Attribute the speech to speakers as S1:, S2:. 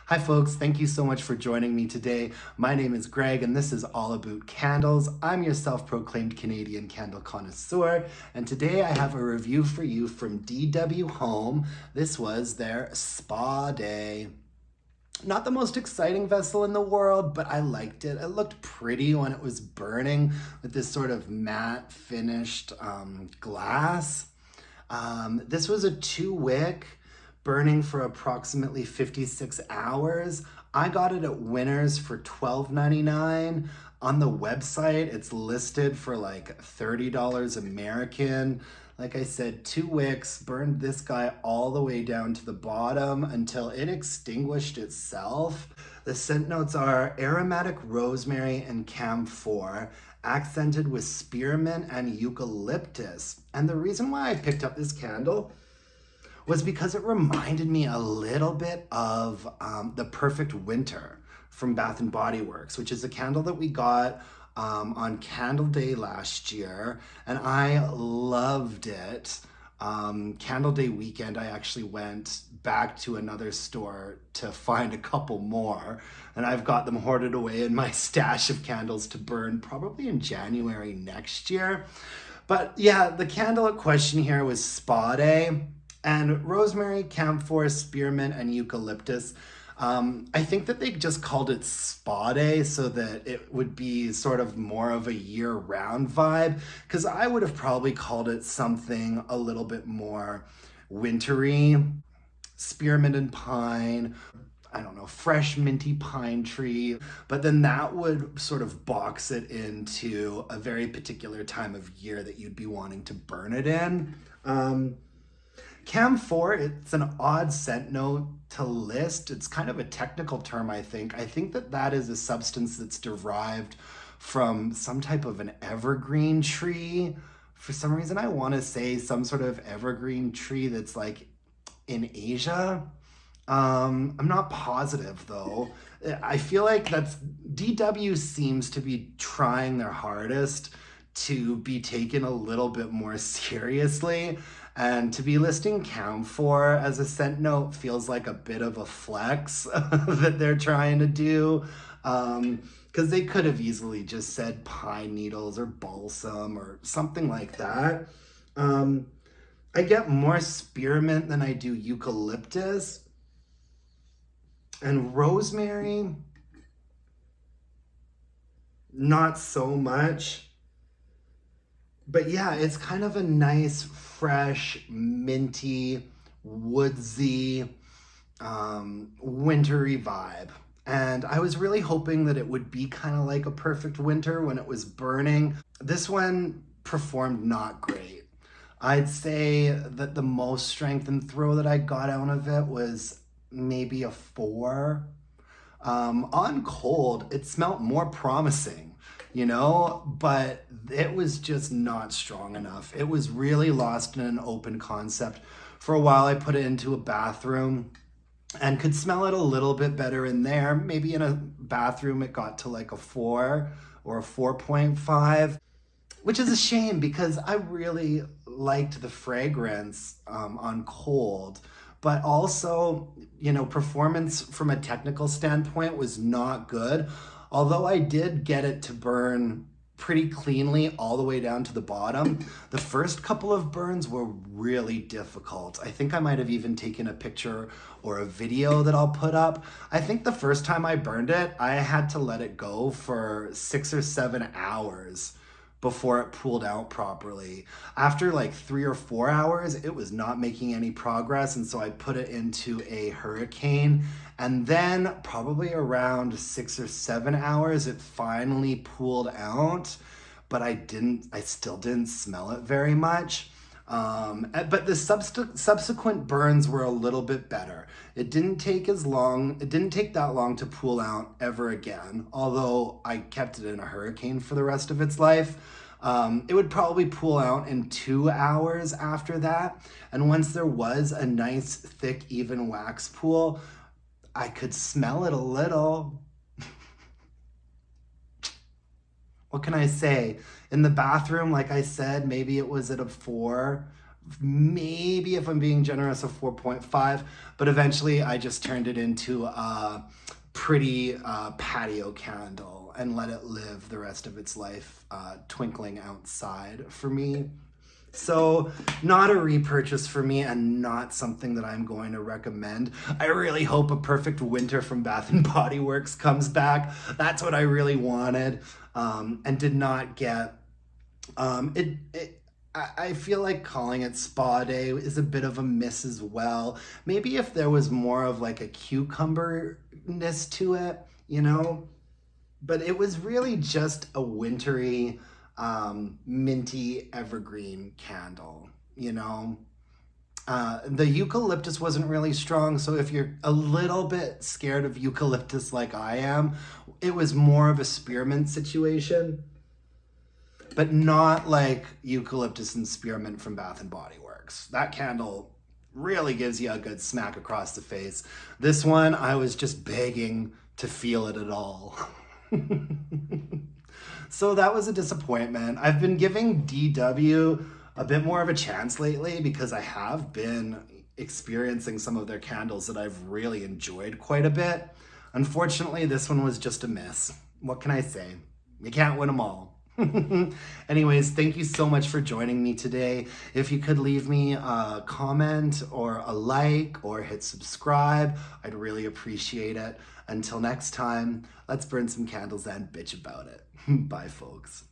S1: Hi folks, thank you so much for joining me today. My name is Greg and this is all about candles. I'm your self-proclaimed Canadian candle connoisseur, and today I have a review for you from DW Home. This was their spa day. Not the most exciting vessel in the world, but I liked it. It looked pretty when it was burning with this sort of matte finished glass. This was a 2-wick burning for approximately 56 hours. I got it at Winners for $12.99. On the website, it's listed for like $30 American. Like I said, 2 wicks, burned this guy all the way down to the bottom until it extinguished itself. The scent notes are aromatic rosemary and camphor, accented with spearmint and eucalyptus. And the reason why I picked up this candle was because it reminded me a little bit of the Perfect Winter from Bath and Body Works, which is a candle that we got on Candle Day last year, and I loved it. Candle Day weekend, I actually went back to another store to find a couple more, and I've got them hoarded away in my stash of candles to burn probably in January next year. But yeah, the candle at question here was Spa Day, and rosemary, camphor, spearmint, and eucalyptus. I think that they just called it Spa Day so that it would be sort of more of a year-round vibe, because I would have probably called it something a little bit more wintry, spearmint and pine, I don't know, fresh minty pine tree, but then that would sort of box it into a very particular time of year that you'd be wanting to burn it in. Camphor, it's an odd scent note to list. It's kind of a technical term, I think. I think that that is a substance that's derived from some type of an evergreen tree. For some reason, I want to say some sort of evergreen tree that's like in Asia. I'm not positive though. I feel like DW seems to be trying their hardest to be taken a little bit more seriously, and to be listing camphor as a scent note feels like a bit of a flex that they're trying to do, because they could have easily just said pine needles or balsam or something like that. I get more spearmint than I do eucalyptus, and rosemary, not so much. But yeah, it's kind of a nice, fresh, minty, woodsy, wintry vibe. And I was really hoping that it would be kind of like a Perfect Winter when it was burning. This one performed not great. I'd say that the most strength and throw that I got out of it was maybe a 4. On cold, it smelled more promising, but it was just not strong enough. It was really lost in an open concept. For a while, I put it into a bathroom and could smell it a little bit better in there. Maybe in a bathroom, it got to like a 4 or a 4.5, which is a shame because I really liked the fragrance on cold. But also, performance from a technical standpoint was not good. Although I did get it to burn pretty cleanly all the way down to the bottom, the first couple of burns were really difficult. I think I might have even taken a picture or a video that I'll put up. I think the first time I burned it, I had to let it go for 6 or 7 hours before it pooled out properly. After like 3 or 4 hours, it was not making any progress, and so I put it into a hurricane, and then probably around 6 or 7 hours, it finally pooled out, but I still didn't smell it very much. But the subsequent burns were a little bit better. It didn't take that long to pool out ever again, although I kept it in a hurricane for the rest of its life. It would probably pool out in 2 hours after that. And once there was a nice, thick, even wax pool, I could smell it a little. What can I say? In the bathroom, like I said, maybe it was at a 4 maybe if I'm being generous, a 4.5, but eventually I just turned it into a pretty patio candle and let it live the rest of its life twinkling outside for me. So not a repurchase for me and not something that I'm going to recommend. I really hope a Perfect Winter from Bath and Body Works comes back. That's what I really wanted and did not get. I feel like calling it Spa Day is a bit of a miss as well. Maybe if there was more of like a cucumber-ness to it, you know? But it was really just a wintry, minty evergreen candle, you know? The eucalyptus wasn't really strong, so if you're a little bit scared of eucalyptus like I am, it was more of a spearmint situation, but not like eucalyptus and spearmint from Bath and Body Works. That candle really gives you a good smack across the face. This one, I was just begging to feel it at all. So that was a disappointment. I've been giving DW a bit more of a chance lately because I have been experiencing some of their candles that I've really enjoyed quite a bit. Unfortunately, this one was just a miss. What can I say? You can't win them all. Anyways, thank you so much for joining me today. If you could leave me a comment or a like or hit subscribe, I'd really appreciate it. Until next time, let's burn some candles and bitch about it. Bye, folks.